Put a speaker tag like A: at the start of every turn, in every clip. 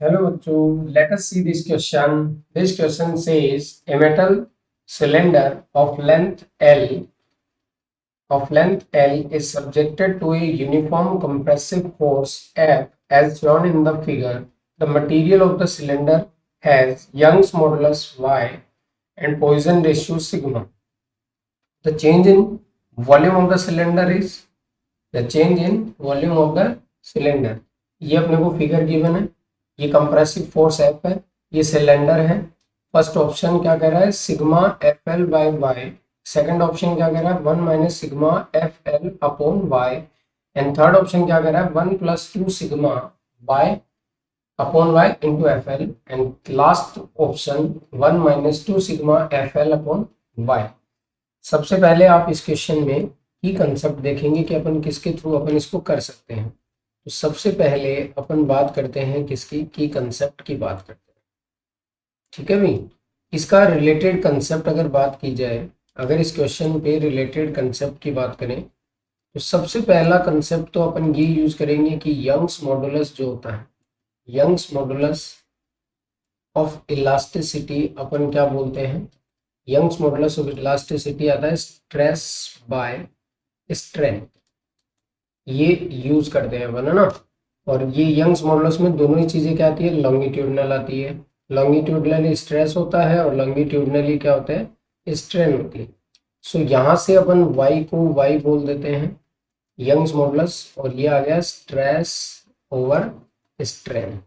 A: Hello, bachcho. Let us see this question. This question says a metal cylinder of length L is subjected to a uniform compressive force F as shown in the figure. The material of the cylinder has Young's modulus Y and Poisson ratio sigma. The change in volume of the cylinder is the change in volume of the cylinder. ये अपने को figure given है, ये compressive force F है, ये cylinder है। First option क्या कह रहा है, sigma F L by Y. Second option क्या कह रहा है, 1 minus sigma F L upon Y. And third option क्या कह रहा है, 1 plus 2 sigma Y upon Y into F L. And last option 1 minus 2 sigma F L upon Y. सबसे पहले आप इस क्वेश्चन में की कंसेप्ट देखेंगे कि अपन किसके थ्रू अपन इसको कर सकते हैं। तो सबसे पहले अपन बात करते हैं किसकी की कंसेप्ट की बात करते हैं। ठीक है भाई, इसका रिलेटेड कंसेप्ट अगर बात की जाए, अगर इस क्वेश्चन पे रिलेटेड कंसेप्ट की बात करें तो सबसे पहला कंसेप्ट तो अपन ये यूज करेंगे कि यंग्स मॉडुलस जो होता है, यंग्स मॉडुलस ऑफ इलास्टिसिटी अपन क्या बोलते हैं, यंग्स मॉडुलस ऑफ इलास्टिसिटी आता है स्ट्रेस बाय स्ट्रेन, ये यूज करते हैं अपन, है ना। और ये यंग्स मॉडुलस में दोनों ही चीजें क्या आती है, लॉन्गिट्यूडनल आती है। लॉन्गिट्यूडनली स्ट्रेस होता है और लॉन्गिट्यूडनली क्या होता है, स्ट्रेन होती है। सो यहाँ से अपन y को y बोल देते हैं यंग्स मॉडुलस, और ये आ गया स्ट्रेस ओवर स्ट्रेन,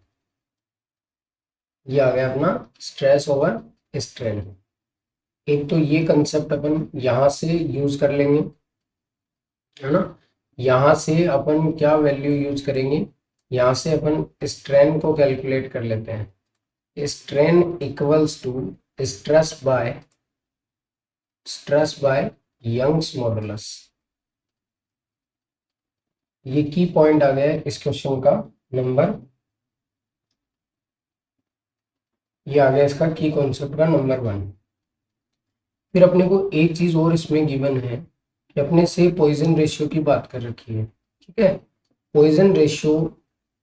A: ये आ गया अपना स्ट्रेस ओवर स्ट्रेन। एक तो ये कंसेप्ट अपन यहाँ से यूज कर लेंगे, है ना। यहाँ से अपन क्या वैल्यू यूज करेंगे, यहाँ से अपन स्ट्रेन को कैलकुलेट कर लेते हैं। Strain equals to stress by Young's modulus. ये की पॉइंट आ गया इस क्वेश्चन का नंबर, ये आ गया इसका की कॉन्सेप्ट का नंबर 1। फिर अपने को एक चीज और इसमें गिवन है कि अपने से पॉइजन रेशियो की बात कर रखी है। ठीक है, पॉइजन रेशियो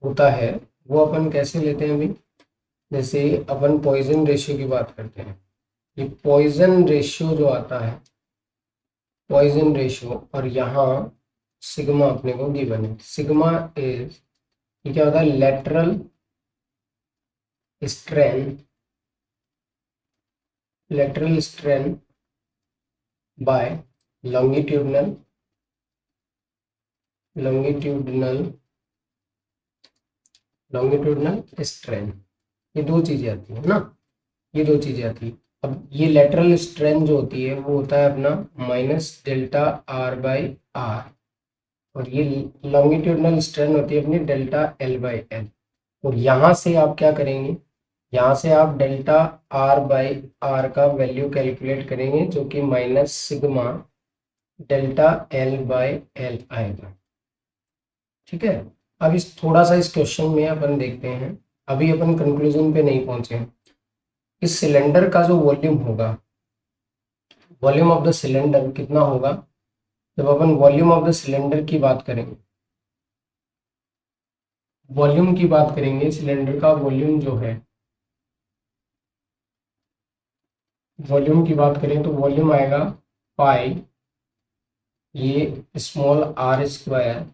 A: होता है वो अपन कैसे लेते हैं अभी, जैसे अपन पॉइजन रेशियो की बात करते हैं, ये पॉइजन रेशियो जो आता है, पॉइजन रेशियो, और यहाँ सिग्मा अपने को गिवन है। सिग्मा इज, ये क्या होता है, lateral strain by longitudinal strain. ये दो चीजें आती है ना, ये दो चीजें आती है। अब ये लेटरल स्ट्रेन जो होती है वो होता है अपना minus delta R by R, और ये लॉन्गिट्यूडनल स्ट्रेन होती है अपनी डेल्टा एल बाई एल। और यहाँ से आप क्या करेंगे, यहाँ से आप डेल्टा आर बाई आर का वैल्यू कैलकुलेट करेंगे जो कि minus sigma delta L by L आएगा। ठीक है, अब इस थोड़ा सा इस क्वेश्चन में अपन देखते हैं, अभी अपन कंक्लूजन पे नहीं पहुंचे हैं। इस सिलेंडर का जो वॉल्यूम होगा, वॉल्यूम ऑफ द सिलेंडर कितना होगा, जब upon volume of the cylinder की बात करेंगे, वॉल्यूम की बात करेंगे, सिलेंडर का वॉल्यूम जो है, वॉल्यूम की बात करें तो वॉल्यूम आएगा पाई, ये small R square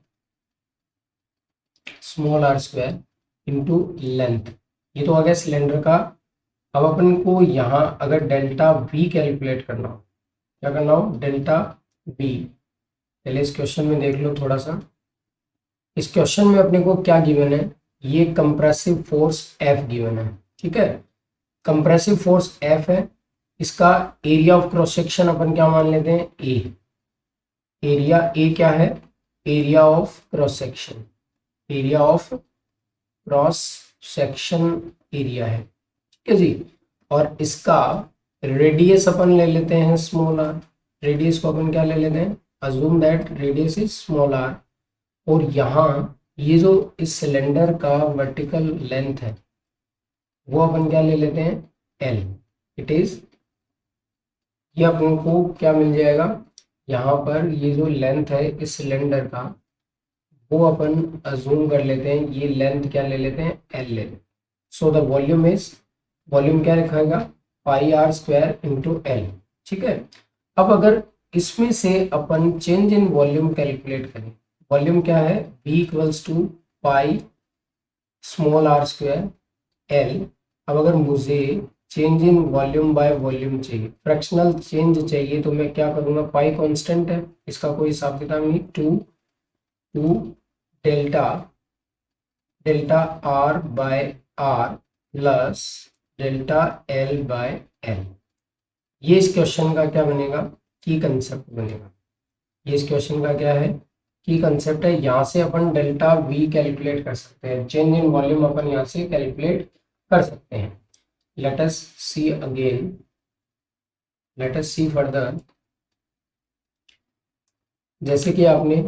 A: into length, ये तो आ गया सिलेंडर का। अब अपन को यहाँ अगर डेल्टा वी कैलकुलेट करना हो, क्या करना हो, डेल्टा वी। पहले इस क्वेश्चन में देख लो थोड़ा सा, इस क्वेश्चन में अपने को क्या गिवन है, ये कंप्रेसिव फोर्स एफ गिवन है। ठीक है, कंप्रेसिव फोर्स एफ है, इसका एरिया ऑफ क्रॉस सेक्शन अपन क्या मान लेते हैं, ए। एरिया ए क्या है, area of cross section, area of cross section area है। ठीक है जी, और इसका रेडियस अपन ले लेते हैं स्मॉल आर, रेडियस को अपन क्या ले लेते हैं, assume that radius is small R. और यहाँ ये जो इस सिलेंडर का वर्टिकल लेंथ है वो अपन क्या ले लेते हैं, एल। इट इज, ये अपन को क्या मिल जाएगा, यहाँ पर ये जो लेंथ है इस सिलेंडर का वो अपन अज्यूम कर लेते हैं, ये लेंथ क्या ले लेते हैं, एल ले लेते हैं। सो द वॉल्यूम क्या लिखाएगा, pi R square into L. ठीक है, अब अगर इसमें से अपन चेंज इन वॉल्यूम कैलकुलेट करें, वॉल्यूम क्या है, v equals to pi small R square L. अब अगर मुझे change in volume by volume चाहिए, फ्रैक्शनल चेंज चाहिए, तो मैं क्या करूंगा, पाई कांस्टेंट है, इसका कोई हिसाब किताब नहीं, two delta delta R by R plus delta L by L. ये इस क्वेश्चन का क्या बनेगा, की कंसेप्ट बनेगा। ये इस क्वेश्चन का क्या है, की कंसेप्ट है। यहाँ से अपन डेल्टा वी कैलकुलेट कर सकते हैं, चेंज इन वॉल्यूम अपन यहाँ से कैलकुलेट कर सकते हैं। Let us see again, let us see further. जैसे कि आपने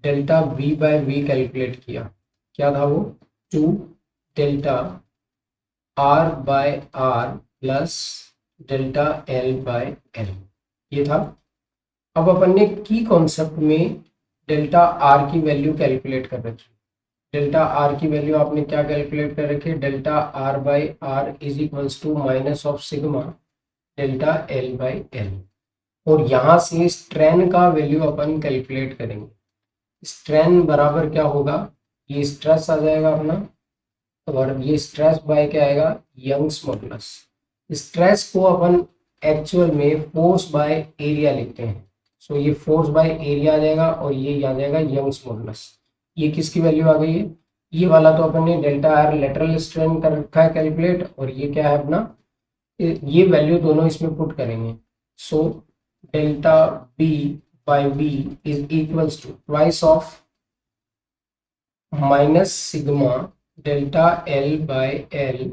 A: delta V by V calculate किया, क्या था वो, two delta R by R plus delta L by L, ये था। अब अपन ने की कॉन्सेप्ट में डेल्टा आर की वैल्यू कैलकुलेट कर रखी। डेल्टा आर की वैल्यू आपने क्या कैलकुलेट कर रखी है, delta R by R is equals to minus of sigma delta L by L. और यहाँ से स्ट्रेन का वैल्यू अपन कैलकुलेट करेंगे। स्ट्रेन बराबर क्या होगा, ये स्ट्रेस आ जाएगा अपना, और ये स्ट्रेस बाय क्या आएगा, यंग्स मॉडुलस। स्ट्रेस को अपन एक्चुअल में फोर्स बाय एरिया लिखते हैं। सो ये फोर्स बाय एरिया आ जाएगा, और ये आ जाएगा यंग्स मॉडुलस। ये किसकी वैल्यू आ गई है, ये वाला तो अपन ने डेल्टा आर लेटरल स्ट्रेन कर रखा है कैलकुलेट, और ये क्या है अपना, ये वैल्यू दोनों इसमें पुट करेंगे। So delta V by V is equals to twice of minus sigma delta L by L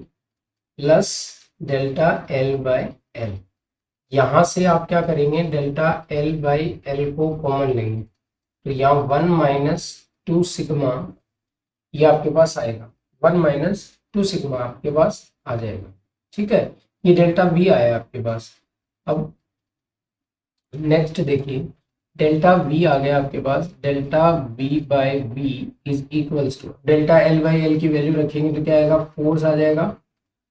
A: plus delta L by L. यहाँ से आप क्या करेंगे, डेल्टा एल बाई एल को कॉमन लेंगे, तो यहाँ वन माइनस टू सिग्मा ये आपके पास आएगा, वन माइनस टू सिग्मा आपके पास आ जाएगा। ठीक है, ये डेल्टा वी आया आपके पास। अब नेक्स्ट देखिए, डेल्टा वी आ गया आपके पास, delta V by V is equals to delta L by L की वैल्यू रखेंगे तो क्या आएगा, फोर्स आ जाएगा,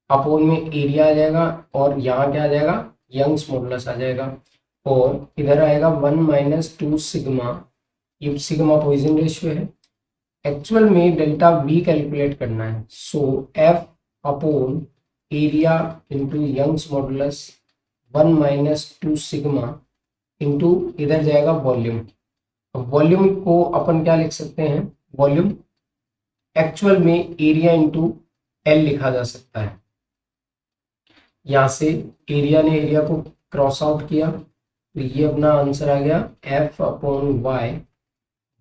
A: अपोन में एरिया आ जाएगा, और यहाँ क्या आ जाएगा, यंग्स मॉडुलस आ जाएगा, और इधर आएगा वन माइनस टू सिग्मा, ये सिग्मा पॉइजन रेशियो है। एक्चुअल में डेल्टा वी कैलकुलेट करना है, so F upon area into Young's modulus one minus two sigma into इधर जाएगा वॉल्यूम। वॉल्यूम को अपन क्या लिख सकते हैं, वॉल्यूम एक्चुअल में एरिया इंटू एल लिखा जा सकता है। यहाँ से एरिया ने एरिया को क्रॉस आउट किया, तो ये अपना आंसर आ गया F upon Y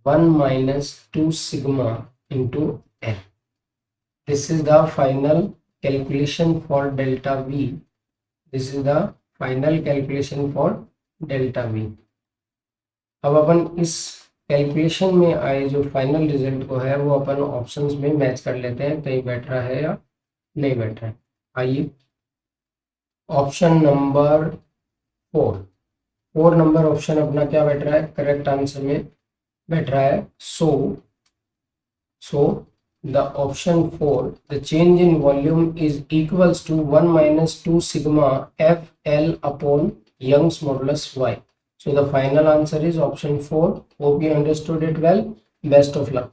A: one minus two sigma into L. This is the final calculation for delta V, this is the final calculation for delta V. अब अपन इस कैलकुलेशन में आए जो फाइनल रिजल्ट को है वो अपन ऑप्शंस में मैच कर लेते हैं, कहीं बैठ रहा है या नहीं बैठ रहा है। आइए, ऑप्शन नंबर 4 नंबर ऑप्शन अपना क्या बैठ रहा है, करेक्ट आंसर में बैठ रहा है। So the option 4, the change in volume is equals to one minus two sigma F L upon Young's modulus Y. So the final answer is option 4. Hope you understood it well. Best of luck.